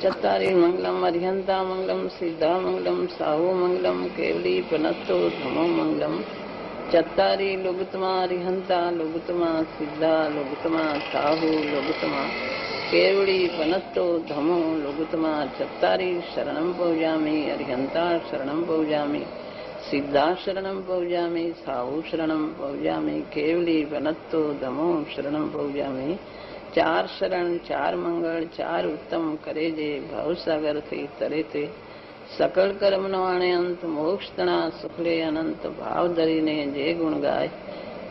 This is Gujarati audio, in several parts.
चत्तारि मंगलम अर्हंता मंगलम सिद्धा मंगलम साहु मंगलम केवली पनत्तो धमो मंगलम चत्तारि लोगुतमा अर्हंता लोगुतमा सिद्धा लोगुतमा साहु लोगुतमा केवली पनत्तो धमो लोगुतमा चत्तारि शरणं पौजामि अर्हंता शरणं पौजामि सिद्धा शरणं पौजामि साहु शरणं पौजामि केवली पनत्तो धमो शरणं पौजामि चार शरण चार मंगल चार उत्तम करे जे भवसागर थी तरे ते सकल कर्म नो आणे अंत मोक्ष तणा सुखले अनंत भाव धरीने जे गुण गाय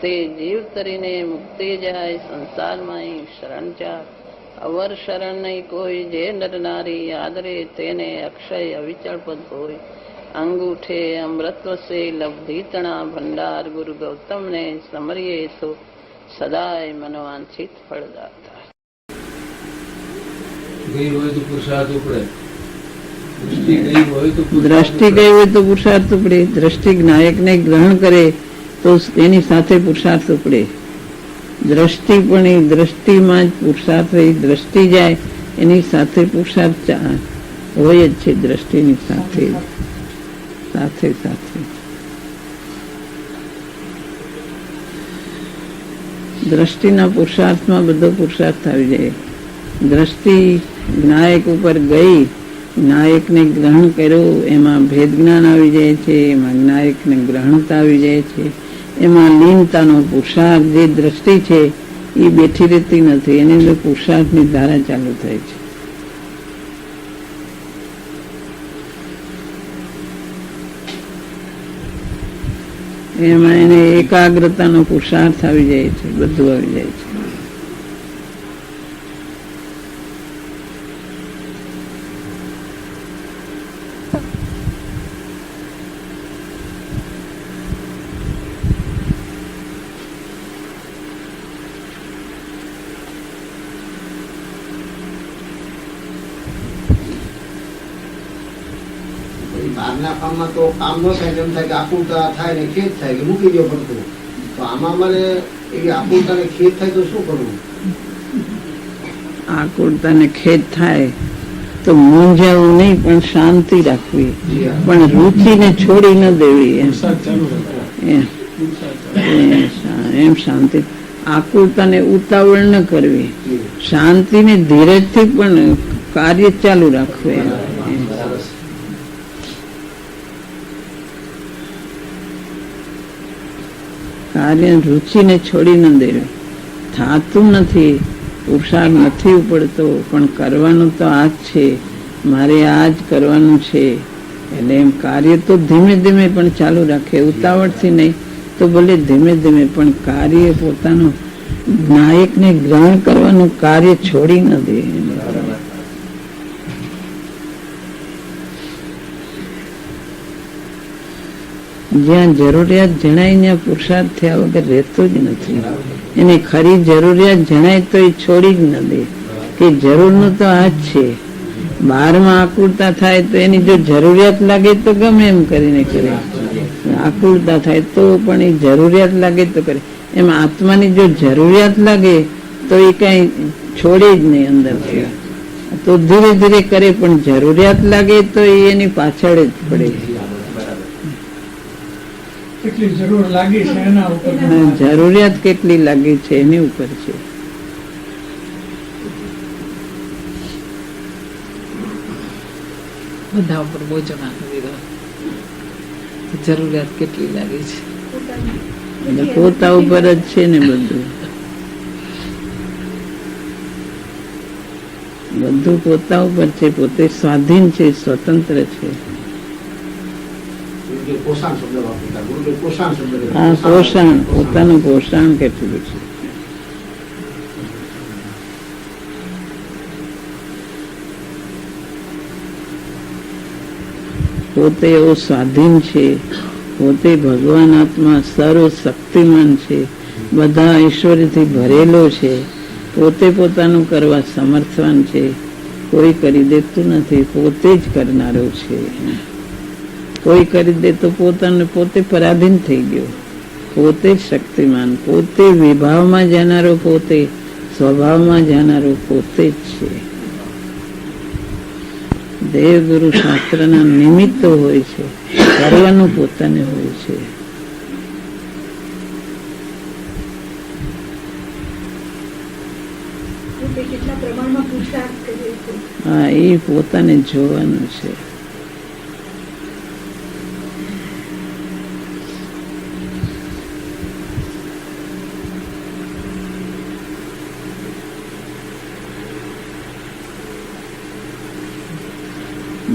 ते जीव तरीने मुक्ति जाय संसार माई शरण चार अवर शरण नहीं कोई जे नर नारी आदरे तेने अक्षय अविचल पद होय अंगूठे अमृतव से लब्धि तणा भंडार गुरु गौतम ने समरिये तो सदाय मनोवांछित फलदाता गई હોય તો પુરુષાર્થ ઉપડે દૃષ્ટિ ગઈ હોય તો પુરુષાર્થ ઉપડે દ્રષ્ટિ નાયકને ગ્રહણ કરે તો તેની સાથે પુરુષાર્થ ઉપડે દ્રષ્ટિ પણ એ દ્રષ્ટિમાં જ પુરુષાર્થ રહી દ્રષ્ટિ જાય એની સાથે પુરુષાર્થ હોય જ છે દ્રષ્ટિની સાથે સાથે સાથે દ્રષ્ટિના પુરુષાર્થમાં બધો પુરુષાર્થ આવી જાય દ્રષ્ટિ નાયક ઉપર ગઈ નાયકને ગ્રહણ કર્યો એમાં ભેદ જ્ઞાન આવી જાય છે એમાં નાયકને ગ્રહણતા આવી જાય છે એમાં લીનતાનો પુરુષાર્થ જે દ્રષ્ટિ છે એ બેઠી રહેતી નથી એની અંદર પુરુષાર્થની ધારા ચાલુ થાય છે એમાં એને એકાગ્રતાનો પુરુષાર્થ આવી જાય છે બધું આવી જાય છે બહારના કામમાં તો કામ ન થાય એમ થાય કે આકુલતા થાય ને ખેદ થાય કે મૂકી દો પડતું તો આમાં મારે એવી આકુલતા ને ખેદ થાય તો શું કરવું આકુળતા ને ખેદ થાય તો મૂંઝાવું નહીં પણ શાંતિ રાખવી પણ રુચિને છોડી ન દેવી એમ શાંતિ આકુળતાને ઉતાવળ ન કરવી શાંતિને ધીરજથી પણ કાર્ય ચાલુ રાખવું કાર્ય રુચિને છોડી ન દેવી થાતું નથી પુરુષાર્થ નથી ઉપડતો પણ કરવાનું તો આ જ છે મારે આ જ કરવાનું છે એટલે એમ કાર્ય તો ધીમે ધીમે પણ ચાલુ રાખે ઉતાવળથી નહીં તો ભલે ધીમે ધીમે પણ કાર્ય પોતાનું નાયકને ગ્રહણ કરવાનું કાર્ય છોડી ન દે જ્યાં જરૂરિયાત જણાય ત્યાં પુરુષાર્થ થયા વગર રહેતો જ નથી એને ખરી જરૂરિયાત જણાય તો એ છોડી જ ન દે કે જરૂરનું તો આ જ છે બહારમાં આકુળતા થાય તો એની જો જરૂરિયાત લાગે તો ગમે એમ કરીને કરે આકુળતા થાય તો પણ એ જરૂરિયાત લાગે તો કરે એમ આત્માની જો જરૂરિયાત લાગે તો એ કઈ છોડે જ નહીં અંદરથી તો ધીરે ધીરે કરે પણ જરૂરિયાત લાગે તો એની પાછળ જ પડે જરૂરિયાત કેટલી લાગી છે એની ઉપર છે બધા ઉપર બોજો નાખી દીધો જરૂરિયાત કેટલી લાગી છે પોતા ઉપર જ છે ને બધું બધું પોતા ઉપર છે પોતે સ્વાધીન છે સ્વતંત્ર છે હા પોષણ પોતાનું પોષણ કેટલું છે પોતે એવો સ્વાધીન છે પોતે ભગવાન આત્મા સર્વ શક્તિમાન છે બધા ઈશ્વરથી ભરેલો છે પોતે પોતાનું કરવા સમર્થવાન છે કોઈ કરી દેતું નથી પોતે જ કરનારો છે કોઈ કરી દે તો પોતાને પોતે પરાધીન થઈ ગયો પોતે જ શક્તિમાન પોતે વિભાવમાં જનારો પોતે સ્વભાવમાં જનારો પોતે જ છે દેવગુરુ શાસ્ત્રના નિમિત્તો હોય છે, કરવાનું પોતાને હોય છે. હા, એ પોતાને જોવાનું છે.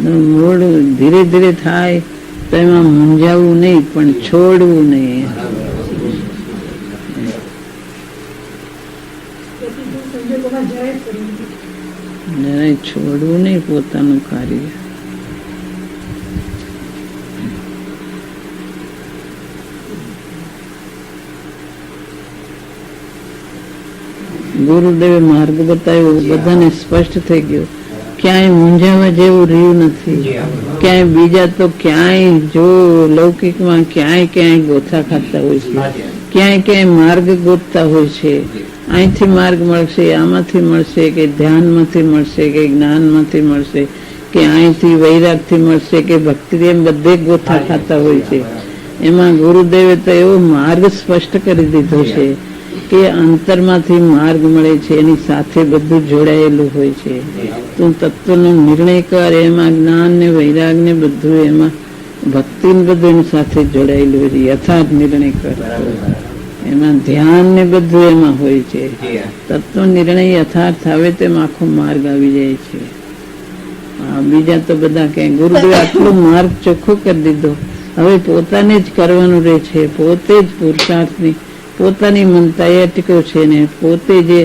મૂળ ધીરે ધીરે થાય તો એમાં મૂંઝાવું નહીં, પણ છોડવું નહીં. જરાય છોડવું નહીં પોતાનું કાર્ય. ગુરુદેવે માર્ગ બતાવ્યો, બધાને સ્પષ્ટ થઈ ગયું. ક્યાંય મૂંઝાવા જેવું રહ્યું નથી. ક્યાંય બીજા તો ક્યાંય જો લૌકિકમાં ક્યાંય ગોથા ખાતા હોય છે, ક્યાંય માર્ગ ગોતતા હોય છે. અહીંથી માર્ગ મળશે, આમાંથી મળશે, કે ધ્યાનમાંથી મળશે, કે જ્ઞાનમાંથી મળશે, કે અહીંથી વૈરાગથી મળશે, કે ભક્તિ, એમ બધે ગોથા ખાતા હોય છે. એમાં ગુરુદેવે તો એવો માર્ગ સ્પષ્ટ કરી દીધો છે કે અંતરમાંથી માર્ગ મળે છે, એની સાથે બધું જોડાયેલું હોય છે. તું તત્વનો નિર્ણય કર, એમાં જ્ઞાન ને વૈરાગ ને બધું, એમાં ભક્તિ ને બધું એની સાથે જોડાયેલું હોય છે. યથાર્થ નિર્ણય કર, એમાં ધ્યાન ને બધું એમાં હોય છે. તત્વ નિર્ણય યથાર્થ આવે તેમ આખો માર્ગ આવી જાય છે. બીજા તો બધા કે ગુરુદેવે આટલો માર્ગ ચોખ્ખો કરી દીધો, હવે પોતાને જ કરવાનું રહે છે. પોતે જ પુરુષાર્થની પોતાની મનતા એ અટક્યો છે ને પોતે જે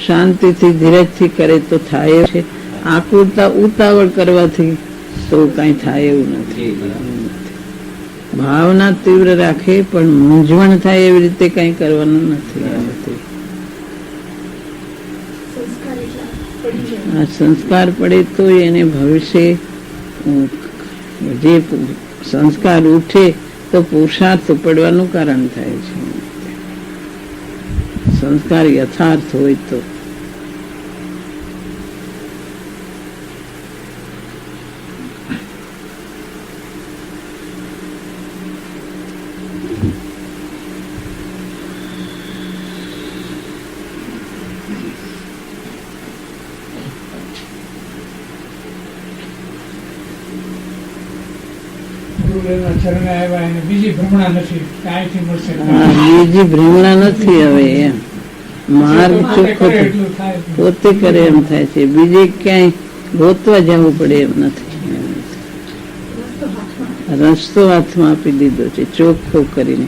શાંતિથી ધીરજથી કરે તો થાય છે. આકુરતા ઉતાવળ કરવાથી તો કઈ થાય એવું નથી. ભાવના તીવ્ર રાખે પણ મૂંઝવણ થાય એવી રીતે કઈ કરવાનું નથી. આ સંસ્કાર પડે તો એને ભવિષ્ય જે સંસ્કાર ઉઠે તો પુરુષાર્થ પડવાનું કારણ થાય છે. સંસ્કાર યથાર્થ હોય તો બીજી ભ્રમણા નથી. હવે એમ માર્ગ ચોખ્ખો પોતે કરે એમ થાય છે. બીજે ક્યાંય ગોતવા જવું પડે એમ નથી. રસ્તો હાથમાં આપી દીધો છે ચોખ્ખો કરીને.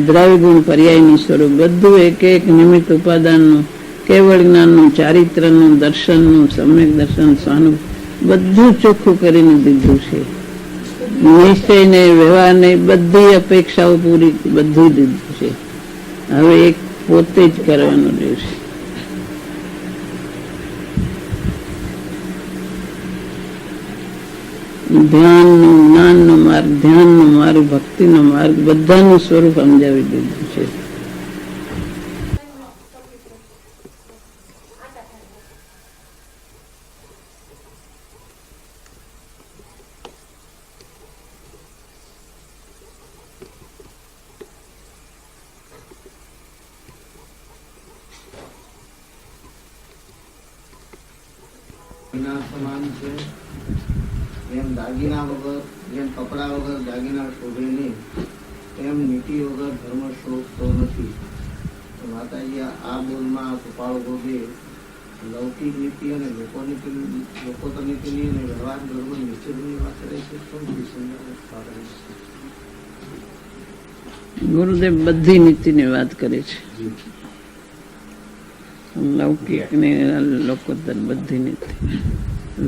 દ્રવ્ય ગુણ પર્યાયનું સ્વરૂપ બધું એક એક નિમિત્ત ઉપાદાનનું, કેવળ જ્ઞાનનું, ચારિત્રનું, દર્શનનું, સમ્યક દર્શન, સ્વાનુ બધું ચોખ્ખું કરીને દીધું છે. નિશ્ચય ને વ્યવહાર ને બધી અપેક્ષાઓ પૂરી બધું દીધું છે. હવે એક પોતે જ કરવાનું રહેશે. ધ્યાનનો, જ્ઞાનનો માર્ગ, ધ્યાનનો માર્ગ, ભક્તિનો માર્ગ બધાનું સ્વરૂપ સમજાવી દીધું છે. સમાન છે એમ દાગીના વગર, જેમ કપડા વગર દાગીના શોભે નહીં, એમ નીતિ વગર ધર્મ શોભતો નથી. માતાજી આ બોલમાં કૃપાળુ ગોબે લૌકિક નીતિ અને લોકોતર નીતિની અને વ્યવહાર ધર્મ નિશ્ચિતની વાત કરે છે. ગુરુદેવ બધી નીતિની વાત કરે છે. લૌકિક ને લોકોતર બધી નીતિ.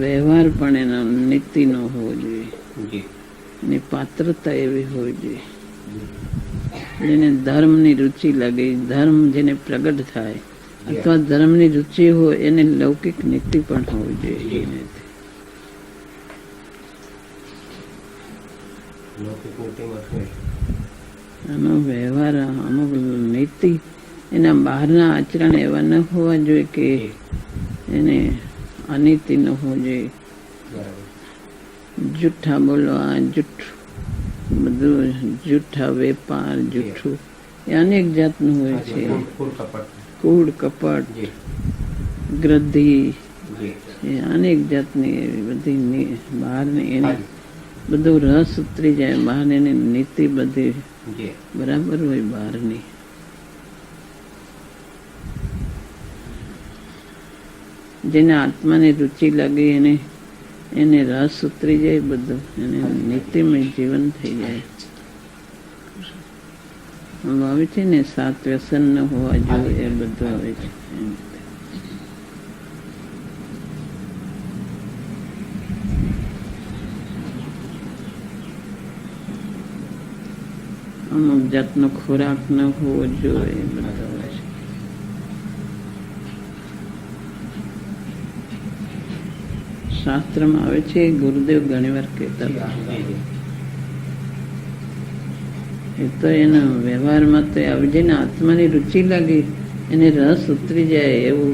વ્યવહાર પણ એનો નીતિ નો હોવો જોઈએ. એની પાત્રતા એવી હોવી જોઈએ જેને ધર્મની રુચિ લાગે, ધર્મ જેને પ્રગટ થાય અથવા ધર્મની રુચિ હોય એને લૌકિક નીતિ પણ હોવી જોઈએ. આનો વ્યવહાર, અમુક નીતિ એના બહારના આચરણ એવા ન હોવા જોઈએ કે એને અનીતિ ન હોવું જોઈએ. જૂઠા બોલવા, જૂઠું બધું, જૂઠા વેપાર, જૂઠું એ અનેક જાતનું હોય છે. કૂડ કપટ, ગ્રદ્ધિ, એ અનેક જાતની એવી બધી બહારની એની બધું રસ ઉતરી જાય બહાર. એની નીતિ બધી બરાબર હોય બહારની. જેને આત્માની રુચિ લાગે એને રસ ઉતરી જાય બધું, એને નીતિમય જીવન થઈ જાય. આવે છે ને 7 વ્યસન ન હોવા જોઈએ, એ બધું આવે છે. અમુક જાતનો ખોરાક ન હોવો જોઈએ, બધા હોય છે. શાસ્ત્રમાં આવે છે, ગુરુદેવ ઘણી વાર કહેતા હતા. એ તો એના વ્યવહારમાં તો આવી જાય ને, આત્માની રુચિ લાગી, એને રસ ઉતરી જાય એવું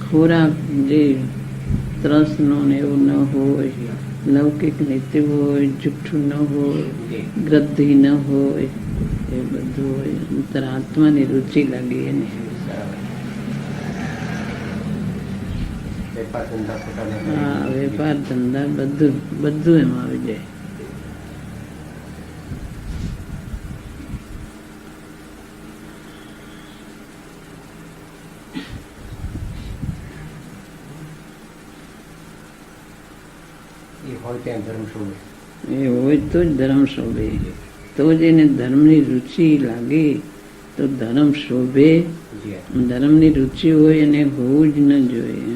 ખોરાક જે ત્રસનો ને એવું ન હોય, લૌકિક નીતિ હોય, જુઠ્ઠું ન હોય, ગ્રદ્ધિ ન હોય, એ બધું હોય. અંતર આત્માની રુચિ લાગી એને. હા, વેપાર ધંધા બધું બધું એમાં આવી જાય. એ હોય તો જ ધર્મ શોભે. તો જ એને ધર્મની રુચિ લાગે તો ધર્મ શોભે. ધર્મની રુચિ હોય એને હોવું જ ન જોઈએ.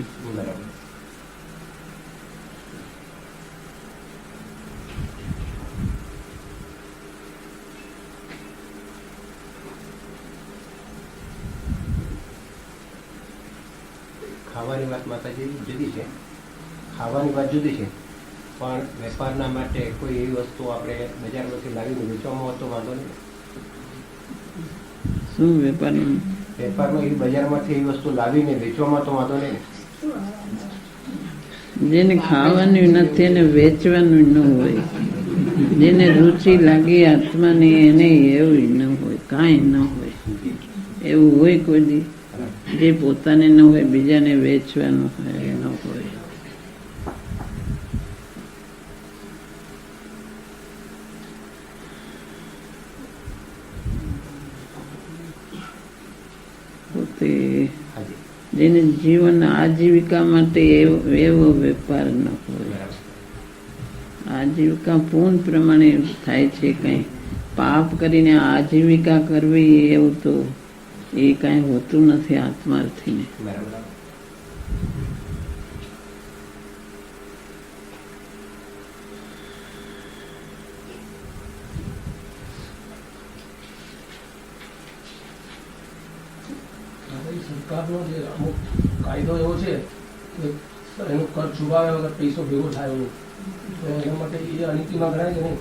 ખાવાની વાત માતાજી જુદી છે, ખાવાની વાત જુદી છે, પણ વેપારના માટે કોઈ એવી વસ્તુ આપણે બજારમાંથી લાવીને વેચવામાં હોય તો વાંધો નહીં. શું વેપારમાં એવી બજારમાંથી એવી વસ્તુ લાવીને વેચવામાં તો વાંધો નહીં. જેને ખાવાનું નથી એને વેચવાનું ન હોય. જેને રુચિ લાગી આત્માની એને એવું ન હોય, કાંઈ ન હોય. એવું હોય કોઈ દી? જે પોતાને ન હોય બીજાને વેચવાનું હોય ન હોય. પોતે જેને જીવન આજીવિકા માટે એવો વેપાર ન હોય. આજીવિકા પૂર્ણ પ્રમાણે થાય છે. કઈ પાપ કરીને આજીવિકા કરવી એવું તો એ કઈ હોતું નથી આત્માર્થીને. સરકારનો જે અમુક કાયદો એવો છે કે એનો કર ચૂકવ્યા વગર પૈસો ભેગો થાય એવું, તો એના માટે એ અનીતિમાં ગણાય કે નહીં?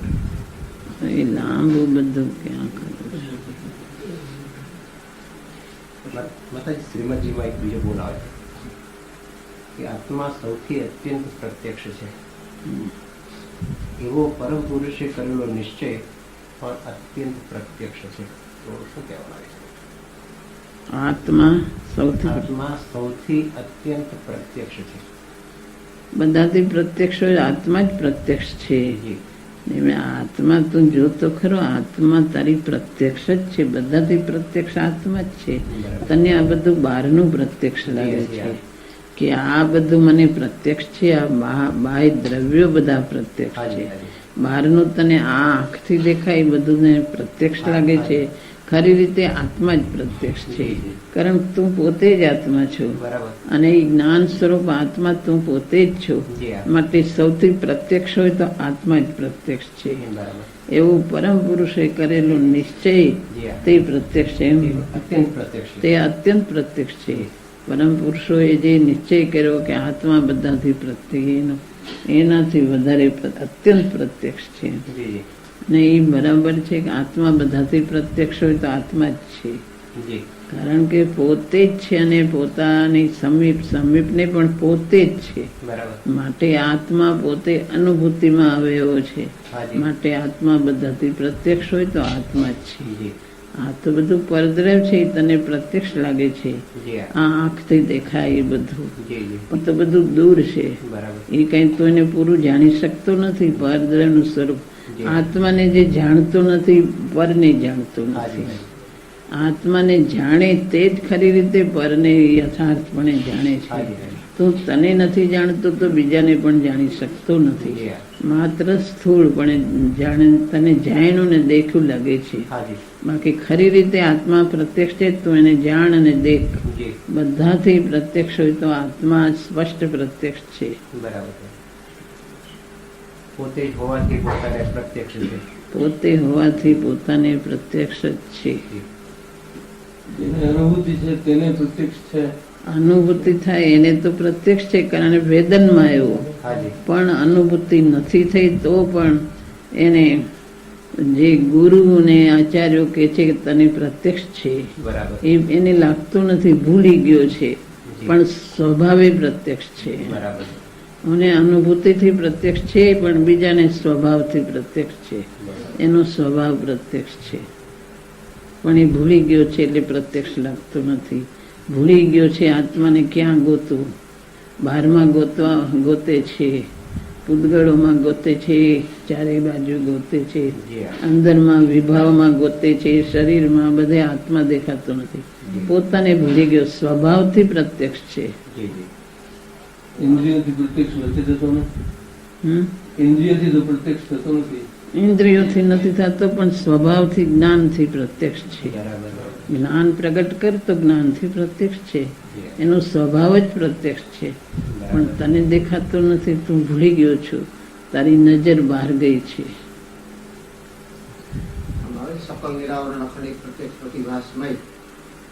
એ લાંબુ બધું ક્યાં કરવું. માતાજી શ્રીમદજીમાં એક બીજો બોલ આવે કે આત્મા સૌથી અત્યંત પ્રત્યક્ષ છે. એવો પરમ પુરુષે કરેલો નિશ્ચય પણ અત્યંત પ્રત્યક્ષ છે. તો શું કહેવામાં આવે છે? આત્મા સૌથી અત્યંત પ્રત્યક્ષ છે. બધાથી પ્રત્યક્ષ હોય, આત્મા જ પ્રત્યક્ષ છે. આત્મા તું જોતો ખરો, આત્મા તારી પ્રત્યક્ષ જ છે. બધાથી પ્રત્યક્ષ આત્મા જ છે. તને આ બધું બહારનું પ્રત્યક્ષ લાગે છે કે આ બધું મને પ્રત્યક્ષ છે. આ બાહ્ય દ્રવ્યો બધા પ્રત્યક્ષ છે. બહારનું તને આ આંખથી દેખાય બધું ને પ્રત્યક્ષ લાગે છે. ખરી રીતે આત્મા જ પ્રત્યક્ષ છે. કારણ તું પોતે જ આત્મા છો અને એ જ્ઞાન સ્વરૂપ આત્મા તું પોતે જ છો. માટે સૌથી પ્રત્યક્ષ હોય તો આત્મા જ પ્રત્યક્ષ છે. એવું પરમ પુરુષે કરેલો નિશ્ચય તે પ્રત્યક્ષ છે. તે અત્યંત પ્રત્યક્ષ છે. પરમ પુરુષોએ જે નિશ્ચય કર્યો કે આત્મા બધાથી પ્રત્યક્ષ, એનાથી વધારે અત્યંત પ્રત્યક્ષ છે. ને એ બરાબર છે કે આત્મા બધાથી પ્રત્યક્ષ હોય તો આત્મા જ છે. કારણ કે પોતે જ છે અને પોતાની સમીપને પણ પોતે જ છે. બરાબર. માટે આત્મા પોતે અનુભૂતિમાં આવે એવો છે. હાજી. માટે આત્મા બધાથી પ્રત્યક્ષ હોય તો આત્મા જ છે. જી આ તો બધું પરદ્રવ છે, એ તને પ્રત્યક્ષ લાગે છે. જી આ આંખથી દેખાય એ બધું, જી જી પણ તો બધું દૂર છે. બરાબર. એ કઈ તો એને પૂરું જાણી શકતો નથી. પરદ્રવનું સ્વરૂપ જી. આત્માને જે જાણતો નથી, પરને જાણતો હાજી નથી. આત્માને જાણે તે જ ખરી રીતે પરને યથાર્થપણે જાણે છે. હાજી હાજી તું તને નથી જાણતો તો બીજાને પણ જાણી શકતો નથી. જી માત્ર સ્થૂળપણે જાણે તને જાણ્યું ને દેખ્યું લાગે છે. હાજી બાકી ખરી રીતે આત્મા પ્રત્યક્ષ છે, તું એને જાણ અને દેખ. જી બધાથી પ્રત્યક્ષ હોય તો આત્મા સ્પષ્ટ પ્રત્યક્ષ છે. બરાબર છે. પોતે જ હોવાથી પોતાને પ્રત્યક્ષ છે. પોતે હોવાથી પોતાને પ્રત્યક્ષ જ છે. જેને અનુભૂતિ છે તેને પ્રત્યક્ષ છે. અનુભૂતિ થાય એને તો પ્રત્યક્ષ છે, કારણ વેદનમાં આવ્યો. હાજી પણ અનુભૂતિ નથી થઈ તો પણ એને જે ગુરુ ને આચાર્યો કે છે કે તને પ્રત્યક્ષ છે, બરાબર. એને લાગતું નથી, ભૂલી ગયો છે, જી. પણ સ્વભાવે પ્રત્યક્ષ છે. બરાબર. અને અનુભૂતિથી પ્રત્યક્ષ છે, પણ બીજાને સ્વભાવથી પ્રત્યક્ષ છે. એનો સ્વભાવ પ્રત્યક્ષ છે, પણ એ ભૂલી ગયો છે એટલે પ્રત્યક્ષ લાગતું નથી. ભૂલી ગયો છે આત્માને ક્યાં ગોતું, બહારમાં ગોતે છે, પૂતગળોમાં ગોતે છે, ચારે બાજુ ગોતે છે, જી અંદરમાં વિભાવમાં ગોતે છે, શરીરમાં બધે આત્મા દેખાતો નથી. પોતાને ભૂલી ગયો, સ્વભાવથી પ્રત્યક્ષ છે. જી જી ઇન્દ્રિયોથી પ્રત્યક્ષ નથી થતો ને. ઇન્દ્રિયોથી તો પ્રત્યક્ષ થતો નથી. ઇન્દ્રિયોથી નથી થતો, પણ સ્વભાવથી જ્ઞાનથી પ્રત્યક્ષ છે. બરાબર. જ્ઞાન પ્રગટ કરતો જ્ઞાનથી પ્રત્યક્ષ છે. એનો સ્વભાવ જ પ્રત્યક્ષ છે, પણ તને દેખાતો નથી. તું ભૂલી ગયો છો, તારી નજર બહાર ગઈ છે. અમારે સકલ નિરાવરણ અખંડિત પ્રત્યક્ષ પ્રતિભાસમય,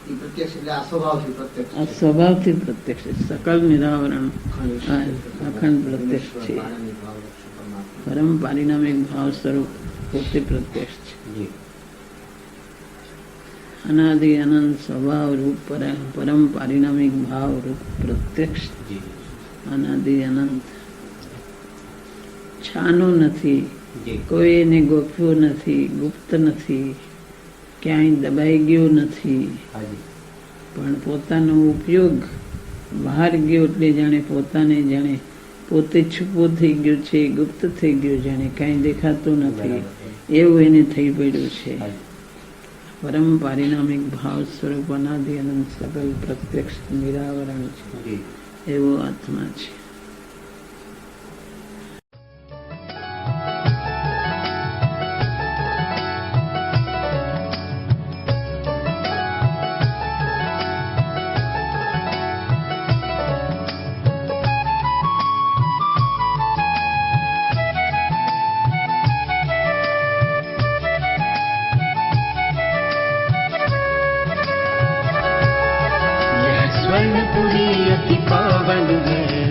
એ પ્રત્યક્ષ એટલે આ સ્વભાવથી પ્રત્યક્ષ આ સ્વભાવથી પ્રત્યક્ષ છે. સકલ નિરાવરણ અખંડ પ્રત્યક્ષ છે. પાણીની ભાવ લક્ષ પરમાત્મા. પરમ પારિણામિક ભાવ સ્વરૂપ પોતે પ્રત્યક્ષ છે. જી અનાદિ અનંત સ્વભાવ રૂપ પરમ પારિણામિક ભાવ રૂપ પ્રત્યક્ષ. જી અનાદિ અનંત છાનો નથી, જી કોઈ એને ગોખ્યું નથી, ગુપ્ત નથી, ક્યાંય દબાઈ ગયો નથી. હાજી પણ પોતાનો ઉપયોગ બહાર ગયો એટલે જાણે પોતાને જાણે પોતે છુપો થઈ ગયો છે, ગુપ્ત થઈ ગયો, જાણે કાંઈ દેખાતું નથી એવું એને થઈ પડ્યું છે. હાજી પરમ પારિણામિક ભાવ સ્વરૂપ અનાદિ અનંત સકલ પ્રત્યક્ષ નિરાવરણ છે, જી એવો આત્મા છે. स्वर्णपुरी अति पावन है,